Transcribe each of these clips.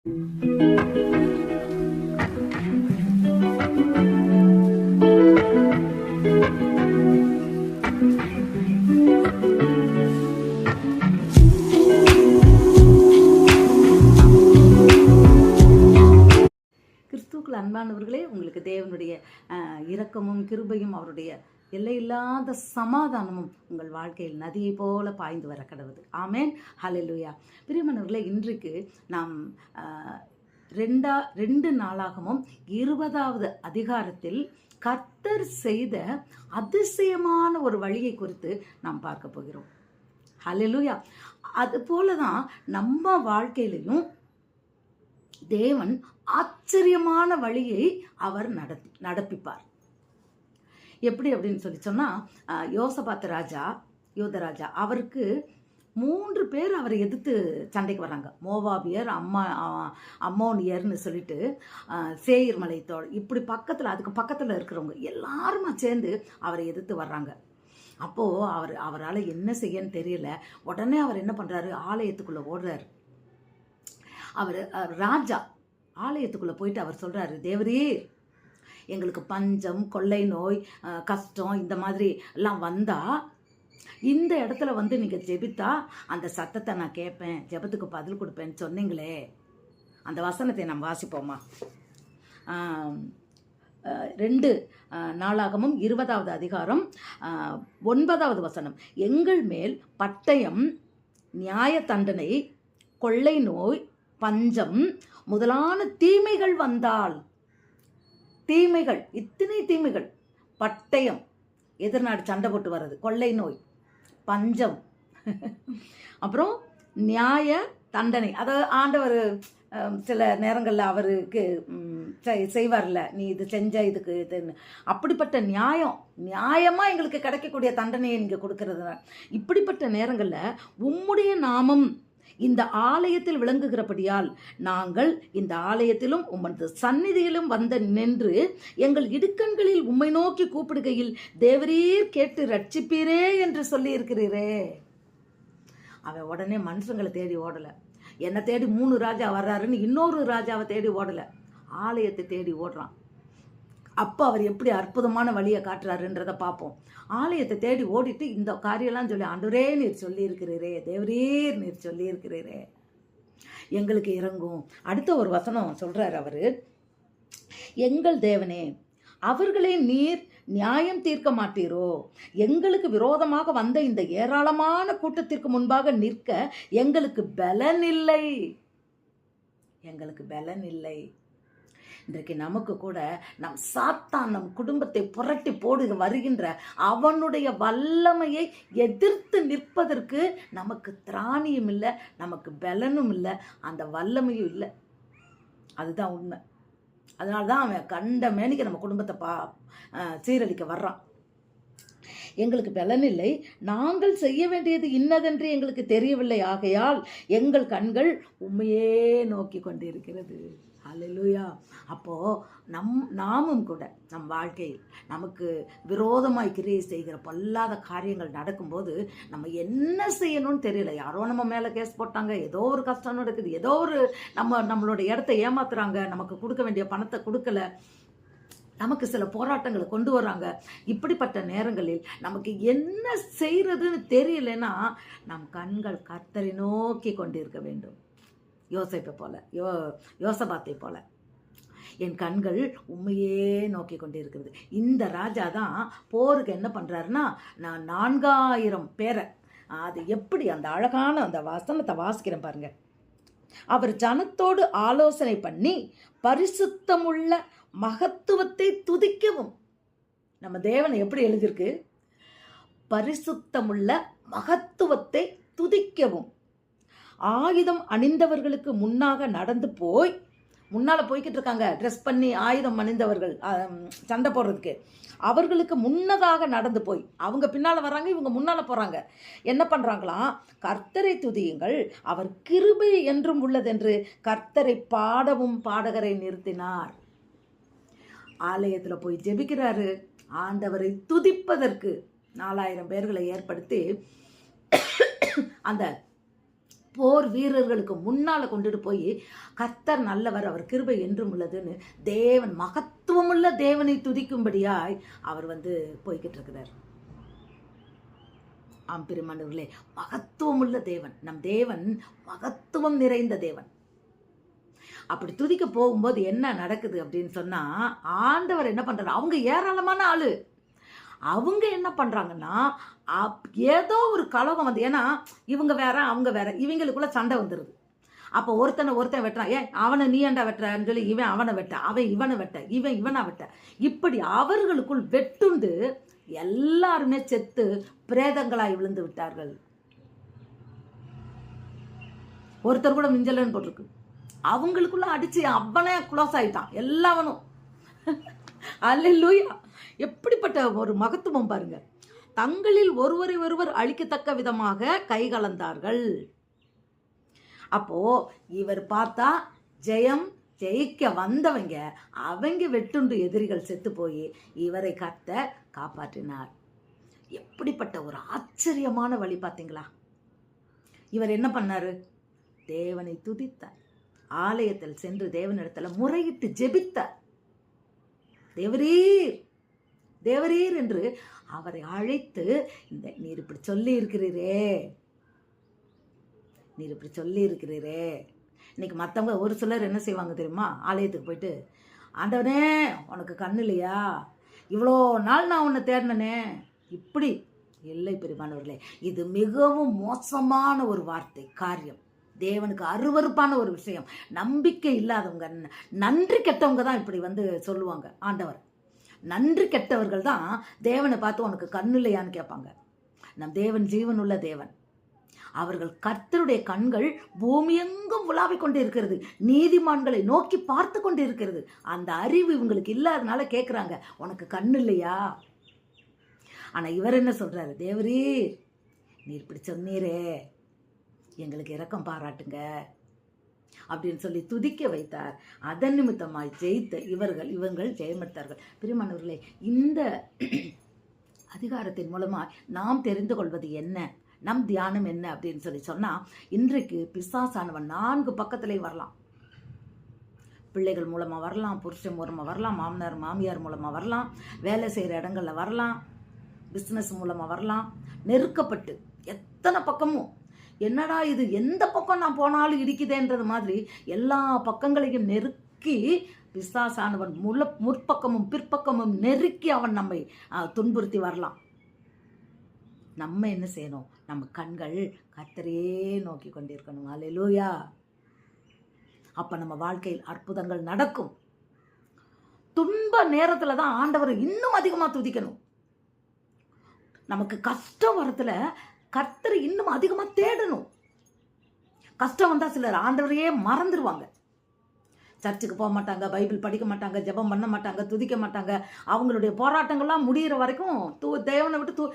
கிறிஸ்துவுக்குள் அன்பானவர்களே, உங்களுக்கு தேவனுடைய இரக்கமும் கிருபையும் அவருடைய எல்லையில்லாத சமாதானமும் உங்கள் வாழ்க்கையில் நதியை போல பாய்ந்து வர கடவுது. ஆமேன், ஹல்லேலூயா. பிரியமானவர்களே, இன்றைக்கு நாம் 2 நாளாகமும் 20வது அதிகாரத்தில் கர்த்தர் செய்த அதிசயமான ஒரு வழியை குறித்து நாம் பார்க்க போகிறோம். ஹல்லேலூயா. அது போலதான் நம்ம வாழ்க்கையிலையும் தேவன் ஆச்சரியமான வழியை அவர் நடப்பிப்பார். எப்படி அப்படின்னு சொல்லி சொன்னா, யோதராஜா அவருக்கு 3 பேர் அவரை எதிர்த்து சண்டைக்கு வர்றாங்க. மோவாபியர், அம்மோனியர்னு சொல்லிட்டு சேயீர் மலைத்தோட இப்படி அதுக்கு பக்கத்தில் இருக்கிறவங்க எல்லாருமா சேர்ந்து அவரை எதிர்த்து வர்றாங்க. அப்போது அவரால் என்ன செய்யன்னு தெரியல. உடனே அவர் என்ன பண்ணுறாரு, ஆலயத்துக்குள்ளே ஓடுறாரு. ராஜா ஆலயத்துக்குள்ளே போயிட்டு அவர் சொல்கிறாரு, தேவரே, எங்களுக்கு பஞ்சம், கொள்ளை நோய், கஷ்டம் இந்த மாதிரி எல்லாம் வந்தால் இந்த இடத்துல வந்து நீங்கள் ஜெபித்தா அந்த சத்தத்தை நான் கேட்பேன், ஜெபத்துக்கு பதில் கொடுப்பேன்னு சொன்னீங்களே. அந்த வசனத்தை நாம் வாசிப்போமா? 2 நாளாகமும் 20வது அதிகாரம் 9வது வசனம். எங்கள் மேல் பட்டயம், நியாய தண்டனை, கொள்ளை நோய், பஞ்சம் முதலான தீமைகள் வந்தால், தீமைகள், இத்தனை தீமைகள், பட்டயம், எதிர்நாடு சண்டை போட்டு வர்றது, கொள்ளை நோய், பஞ்சம், அப்புறம் நியாய தண்டனை. அதாவது ஆண்டவர் சில நேரங்களில் அவருக்கு செய்வார்ல, நீ இது செஞ்ச இதுக்கு இதுன்னு, அப்படிப்பட்ட நியாயமாக எங்களுக்கு கிடைக்கக்கூடிய தண்டனையை நீங்கள் கொடுக்கறது. இப்படிப்பட்ட நேரங்களில் உம்முடைய நாமம் இந்த ஆலயத்தில் விளங்குகிறபடியால் நாங்கள் இந்த ஆலயத்திலும் உமது சந்நிதியிலும் வந்து நின்று எங்கள் இடுக்கண்களில் உம்மை நோக்கி கூப்பிடுகையில் தேவரீர் கேட்டு ரட்சிப்பீரே என்று சொல்லி இருக்கிறீரே. அவன் உடனே மனுஷங்களை தேடி ஓடலை. என்னை தேடி 3 ராஜா வர்றாருன்னு இன்னொரு ராஜாவை தேடி ஓடலை, ஆலயத்தை தேடி ஓடுறான். அப்போ அவர் எப்படி அற்புதமான வழியை காட்டுறாருன்றதை பார்ப்போம். ஆலயத்தை தேடி ஓடிட்டு இந்த காரியெல்லாம் சொல்லி, ஆண்டவரே நீர் சொல்லியிருக்கிறீரே, தேவரீர் நீர் சொல்லியிருக்கிறீரே, எங்களுக்கு இறங்கும். அடுத்த ஒரு வசனம் சொல்கிறார் அவர், எங்கள் தேவனே, அவர்களே நீர் நியாயம் தீர்க்க மாட்டீரோ? எங்களுக்கு விரோதமாக வந்த இந்த ஏராளமான கூட்டத்திற்கு முன்பாக நிற்க எங்களுக்கு பலன் இல்லை, எங்களுக்கு பலன் இல்லை. இன்றைக்கு நமக்கு கூட சாத்தான் நம் குடும்பத்தை புரட்டி போடு வருகின்ற அவனுடைய வல்லமையை எதிர்த்து நிற்பதற்கு நமக்கு திராணியும் இல்லை, நமக்கு பலனும் இல்லை, அந்த வல்லமையும் இல்லை. அதுதான் உண்மை. அதனால தான் அவன் கண்ட மேனிக்கு நம்ம குடும்பத்தை சீரழிக்க வர்றான். எங்களுக்கு பலன் இல்லை, நாங்கள் செய்ய வேண்டியது இன்னதென்று எங்களுக்கு தெரியவில்லை, ஆகையால் எங்கள் கண்கள் உண்மையே நோக்கி கொண்டிருக்கிறது. ஹல்லேலூயா. அப்போது நாமும் கூட நம் வாழ்க்கையில் நமக்கு விரோதமாய் கிரியை செய்கிற பொல்லாத காரியங்கள் நடக்கும்போது நம்ம என்ன செய்யணும்னு தெரியல. யாரோ நம்ம மேலே கேஸ் போட்டாங்க, ஏதோ ஒரு கஷ்டம் நடக்குது, ஏதோ ஒரு நம்மளோட இடத்த ஏமாத்துறாங்க, நமக்கு கொடுக்க வேண்டிய பணத்தை கொடுக்கல, நமக்கு சில போராட்டங்களை கொண்டு வர்றாங்க. இப்படிப்பட்ட நேரங்களில் நமக்கு என்ன செய்கிறதுன்னு தெரியலன்னா நம் கண்கள் கர்த்தரை நோக்கி கொண்டிருக்க வேண்டும். யோசேப்பை போல, யோசபாத்தை போல என் கண்கள் உண்மையே நோக்கி கொண்டிருக்கிறது. இந்த ராஜா தான் போருக்கு என்ன பண்ணுறாருன்னா, நான் 4000 பேரை, அது எப்படி அந்த அழகான அந்த வசனத்தை வாசிக்கிறேன் பாருங்க. அவர் ஜனத்தோடு ஆலோசனை பண்ணி பரிசுத்தமுள்ள மகத்துவத்தை துதிக்கவும். நம்ம தேவனை எப்படி எழுதியிருக்கு, பரிசுத்தமுள்ள மகத்துவத்தை துதிக்கவும் ஆயுதம் அணிந்தவர்களுக்கு முன்னாக நடந்து போய், முன்னால் போய்கிட்டு இருக்காங்க ட்ரெஸ் பண்ணி ஆயுதம் அணிந்தவர்கள் சண்டை போடுறதுக்கு, அவர்களுக்கு முன்னதாக நடந்து போய், அவங்க பின்னால் வர்றாங்க, இவங்க முன்னால் போகிறாங்க. என்ன பண்ணுறாங்களாம், கர்த்தரை துதியுங்கள், அவர் கிருபை என்றும் உள்ளதென்று கர்த்தரை பாடவும் பாடகரை நிறுத்தினார். ஆலயத்தில் போய் ஜெபிக்கிறாரு, ஆண்டவரை துதிப்பதற்கு 4000 பேர்களை ஏற்படுத்தி அந்த போர் வீரர்களுக்கு முன்னால கொண்டுட்டு போய் கர்த்தர் நல்லவர், அவர் கிருபை என்றும் உள்ளதுன்னு தேவன், மகத்துவமுள்ள தேவனை துதிக்கும்படியாய் அவர் போய்கிட்டு இருக்கிறார். பிரியமானவர்களே, மகத்துவமுள்ள தேவன், நம் தேவன் மகத்துவம் நிறைந்த தேவன். அப்படி துதிக்க போகும்போது என்ன நடக்குது அப்படின்னு சொன்னா, ஆண்டவர் என்ன பண்றாரு, அவங்க ஏராளமான ஆளு, அவங்க என்ன பண்றாங்கன்னா ஏதோ ஒரு கலகம் ஏன்னா இவங்க வேற அவங்க வேற, இவங்களுக்குள்ள சண்டை வந்துருது. அப்போ ஒருத்தன் வெட்டுறான், அவனை நீ ஏண்டா வெட்டுறான்னு சொல்லி இவன் அவனை வெட்ட, அவன் இவனை வெட்ட, இவன் இவனா வெட்ட, இப்படி அவர்களுக்குள் வெட்டுண்டு எல்லாருமே செத்து பிரேதங்களாய் விழுந்து விட்டார்கள். ஒருத்தர் கூட மிஞ்சலன்னு போட்டிருக்கு. அவங்களுக்குள்ள அடிச்சு அவனே க்ளோஸ் ஆயிட்டான் எல்லாவனும். அல்லேலூயா! எப்படிப்பட்ட ஒரு மகத்துவம் பாருங்க. தங்களில் ஒருவரை ஒருவர் அழிக்கத்தக்க விதமாக கைகலந்தார்கள். அப்போ இவர் பார்த்தா ஜெயிக்க வந்தவங்க அவங்க வெட்டுண்டு எதிரிகள் செத்து போய் இவரை கர்த்தர் காப்பாற்றினார். எப்படிப்பட்ட ஒரு ஆச்சரியமான வழி பார்த்தீங்களா? இவர் என்ன பண்ணாரு? தேவனை துதித்தார். ஆலயத்தில் சென்று தேவனிடத்துல முறையிட்டு ஜெபித்தார். தேவரீர் தேவரீர் என்று அவரை அழைத்து, நீர் இப்படி சொல்லி இருக்கிறீரே, நீர் இப்படி சொல்லி இருக்கிறீரே. இன்னைக்கு மற்றவங்க ஒரு சிலர் என்ன செய்வாங்க தெரியுமா? ஆலயத்துக்கு போயிட்டு, ஆண்டவனே உனக்கு கண்ணு இல்லையா, இவ்வளோ நாள் நான் உன்னை தேடினனே, இப்படி இல்லை. பெரியமானவர்களே, இது மிகவும் மோசமான ஒரு வார்த்தை, காரியம், தேவனுக்கு அருவருப்பான ஒரு விஷயம். நம்பிக்கை இல்லாதவங்க, நன்றி கெட்டவங்க தான் இப்படி சொல்லுவாங்க. ஆண்டவர் நன்றி கெட்டவர்கள் தான் தேவனை பார்த்து உனக்கு கண்ணு இல்லையான்னு கேட்பாங்க. நம் தேவன் ஜீவனுள்ள தேவன். அவர்கள் கர்த்தருடைய கண்கள் பூமியெங்கும் உலாவிக் கொண்டு இருக்கிறது, நீதிமான்களை நோக்கி பார்த்து கொண்டு இருக்கிறது. அந்த அறிவு இவங்களுக்கு இல்லாதனால கேட்குறாங்க, உனக்கு கண்ணு இல்லையா? ஆனா இவர் என்ன சொல்றாரு? தேவரீர் நீர் இப்படி சொன்னீரே, எங்களுக்கு இரக்கம் பாராட்டுங்க அப்படின்னு சொல்லி துதிக்க வைத்தார். அதன் நிமித்தமாய் ஜெயித்த இவங்கள் ஜெயமெடுத்தார்கள். பிரியமானவர்களே, இந்த அதிகாரத்தின் மூலமாய் நாம் தெரிந்து கொள்வது என்ன, நம் தியானம் என்ன அப்படின்னு சொன்னா, இன்றைக்கு பிசாசானவன் 4 பக்கத்திலே வரலாம். பிள்ளைகள் மூலமா வரலாம், புருஷன் மூலமா வரலாம், மாமனார் மாமியார் மூலமா வரலாம், வேலை செய்யற இடங்கள்ல வரலாம், பிசினஸ் மூலமா வரலாம். நெருக்கப்பட்டு எத்தனை பக்கமும், என்னடா இது, எந்த பக்கம் நான் போனாலும் இடிக்குதேன்றது மாதிரி எல்லா பக்கங்களையும் நெருக்கி பிசாசானவன் முற்பக்கமும் பிற்பக்கமும் நெருக்கி அவன் நம்மை துன்புறுத்தி வரலாம். நம்ம என்ன செய்யணும்? நம்ம கண்கள் கர்த்தரையே நோக்கி கொண்டிருக்கணும். அல்லேலூயா! அப்ப நம்ம வாழ்க்கையில் அற்புதங்கள் நடக்கும். துன்ப நேரத்துல தான் ஆண்டவரை இன்னும் அதிகமா துதிக்கணும். நமக்கு கஷ்டம் வரத்துல கர்த்தரை இன்னும் அதிகமா தேடணும். கஷ்டம் வந்தா சிலர் ஆண்டவரையே மறந்துடுவாங்க. சர்ச்சுக்கு போக மாட்டாங்க, பைபிள் படிக்க மாட்டாங்க, ஜெபம் பண்ண மாட்டாங்க, துதிக்க மாட்டாங்க. அவங்களுடைய போராட்டங்கள்லாம் முடிகிற வரைக்கும் தேவனை விட்டு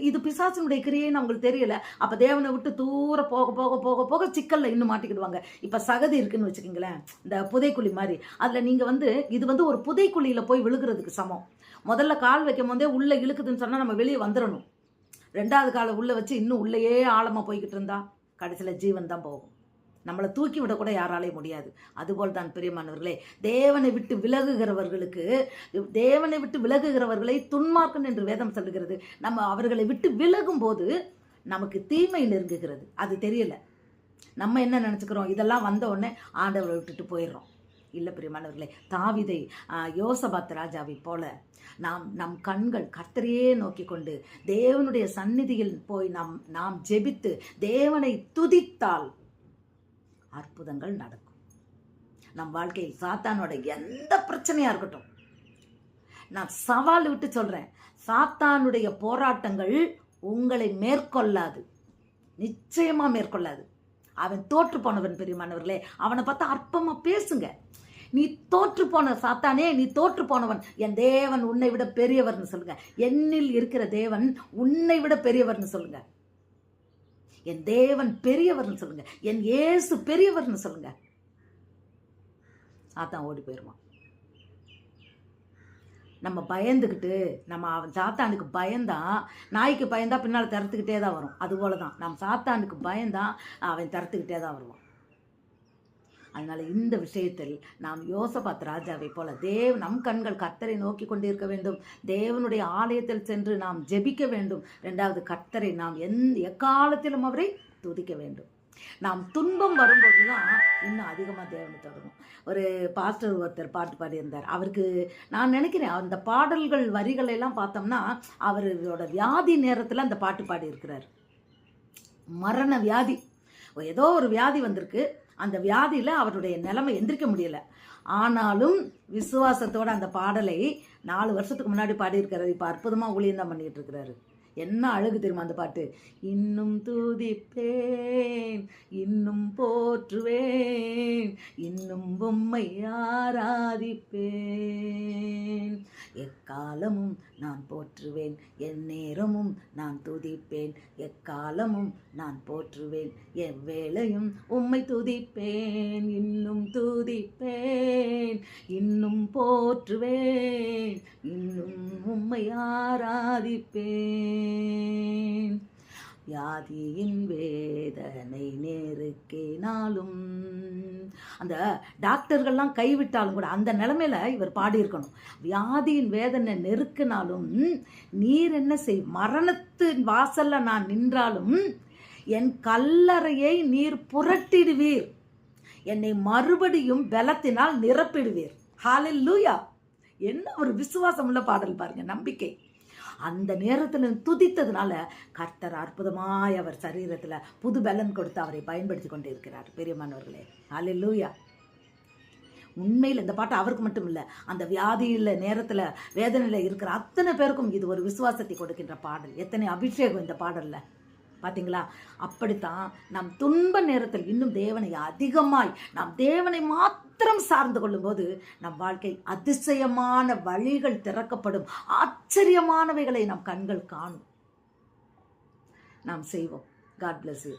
இது பிசாசினுடைய கிரியைன்னு அவங்களுக்கு தெரியல. அப்ப தேவனை விட்டு தூர போக போக போக போக சிக்கல்ல இன்னும் மாட்டிக்கிடுவாங்க. இப்ப சகதி இருக்குன்னு வச்சுக்கீங்களேன், இந்த புதைக்குழி மாதிரி. அதுல நீங்க இது ஒரு புதைக்குழியில போய் விழுகிறதுக்கு சமம். முதல்ல கால் வைக்கும் போதே உள்ள இழுக்குதுன்னு சொன்னா நம்ம வெளியே வந்துடணும். 2வது காலை உள்ள வச்சு இன்னும் உள்ளேயே ஆழமா போய்கிட்டு இருந்தா கடைசியில ஜீவன் தான் போகும். நம்மளை தூக்கி விட கூட யாராலையும் முடியாது. அதுபோல் தான் பிரியமானவர்களே, தேவனை விட்டு விலகுகிறவர்களை துன்மார்க்கன் என்று வேதம் சொல்லுகிறது. நம்ம அவர்களை விட்டு விலகும் போது நமக்கு தீமை நெருங்குகிறது. அது தெரியல. நம்ம என்ன நினைச்சுக்கிறோம்? இதெல்லாம் வந்த உடனே ஆண்டவரை விட்டுட்டு போயிடுறோம். இல்லை பிரியமானவர்களே, தாவீதை யோசபாத் ராஜாவை போல நம் கண்கள் கர்த்தரையே நோக்கி கொண்டு தேவனுடைய சந்நிதியில் போய் நாம் ஜெபித்து தேவனை துதித்தால் அற்புதங்கள் நடக்கும். நம் வாழ்க்கையில் சாத்தானோட எந்த பிரச்சனையா இருக்கட்டும், நான் சவால் விட்டு சொல்றேன், சாத்தானுடைய போராட்டங்கள் உங்களை மேற்கொள்ளாது, நிச்சயமா மேற்கொள்ளாது. அவன் தோற்று போனவன். பெரியமானவர்களே, அவனை பார்த்தா அற்பமா பேசுங்க. நீ தோற்று போன சாத்தானே, நீ தோற்று போனவன், என் தேவன் உன்னை விட பெரியவர்னு சொல்லுங்க. என்னில் இருக்கிற தேவன் உன்னை விட பெரியவர்னு சொல்லுங்க. என் தேவன் பெரியவர்னு சொல்லுங்க. என் இயேசு பெரியவர்னு சொல்லுங்க. சாத்தான் ஓடி போயிருவான். நம்ம பயந்துக்கிட்டு நம்ம அவன் சாத்தானுக்கு பயந்தா, நாய்க்கு பயந்தா பின்னால் திறத்துக்கிட்டே தான் வரும். அதுபோல தான் நம்ம சாத்தானுக்கு பயந்தா அவன் திறத்துக்கிட்டே தான் வருவான். அதனால் இந்த விஷயத்தில் நாம் யோசபாத் ராஜாவை போல நம் கண்கள் கர்த்தரை நோக்கி கொண்டிருக்க வேண்டும். தேவனுடைய ஆலயத்தில் சென்று நாம் ஜெபிக்க வேண்டும். 2வது, கர்த்தரை நாம் எக்காலத்திலும் அவரை துதிக்க வேண்டும். நாம் துன்பம் வரும்போது தான் இன்னும் அதிகமாக தேவனை தொடரும். ஒரு பாஸ்டர் ஒருத்தர் பாட்டு பாடியிருந்தார். அவருக்கு நான் நினைக்கிறேன் அந்த பாடல்கள் வரிகள் எல்லாம் பார்த்தோம்னா அவரோட வியாதி நேரத்தில் அந்த பாட்டு பாடியிருக்கிறார். மரண வியாதி, ஏதோ ஒரு வியாதி வந்திருக்கு. அந்த வியாதியில் அவருடைய நிலைமை எந்திரிக்க முடியல. ஆனாலும் விசுவாசத்தோட அந்த பாடலை 4 வருஷத்துக்கு முன்னாடி பாடியிருக்கிறாரு. இப்போ அற்புதமாக ஊழியம் தான் பண்ணிகிட்டு இருக்கிறாரு. என்ன அழகு தெரியுமா அந்த பாட்டு. இன்னும் துதிப்பேன், இன்னும் போற்றுவேன், இன்னும் உம்மை ஆராதிப்பேன், எக்காலமும் நான் போற்றுவேன், எந்நேரமும் நான் துதிப்பேன், எக்காலமும் நான் போற்றுவேன், எவ்வேளையும் உம்மை துதிப்பேன், இன்னும் துதிப்பேன், இன்னும் போற்றுவேன், இன்னும் உம்மை ஆராதிப்பேன். வியாதியின் வேதனை நெருக்கினாலும், அந்த டாக்டர்கள்லாம் கைவிட்டாலும் கூட அந்த நிலைமையில இவர் பாடியிருக்கணும். வியாதியின் வேதனை நெருக்கினாலும் நீர் என்ன செய், மரணத்தின் வாசல்ல நான் நின்றாலும் என் கல்லறையை நீர் புரட்டிடுவீர், என்னை மறுபடியும் பலத்தினால் நிரப்பிடுவீர். ஹல்லேலூயா! என்ன ஒரு விசுவாசம் உள்ள பாடல் பாருங்க, நம்பிக்கை. அந்த நேரத்தில் துதித்ததுனால கர்த்தர் அற்புதமாய் அவர் சரீரத்தில் புது பலன் கொடுத்து அவரை பயன்படுத்தி கொண்டு இருக்கிறார். பெரியமானவர்களே, ஹல்லேலூயா! உண்மையில் இந்த பாட்டு அவருக்கு மட்டும் இல்லை, அந்த வியாதியில் நேரத்தில் வேதனையில் இருக்கிற அத்தனை பேருக்கும் இது ஒரு விசுவாசத்தை கொடுக்கின்ற பாடல். எத்தனை அபிஷேகம் இந்த பாடலில் பார்த்தீங்களா? அப்படித்தான் நம் துன்ப நேரத்தில் இன்னும் தேவனை அதிகமாய் நாம் தேவனை மாத்திரம் சார்ந்து கொள்ளும்போது நம் வாழ்க்கை அதிசயமான வழிகள் திறக்கப்படும், ஆச்சரியமானவைகளை நம் கண்கள் காணும். நாம் செய்வோம். God bless you.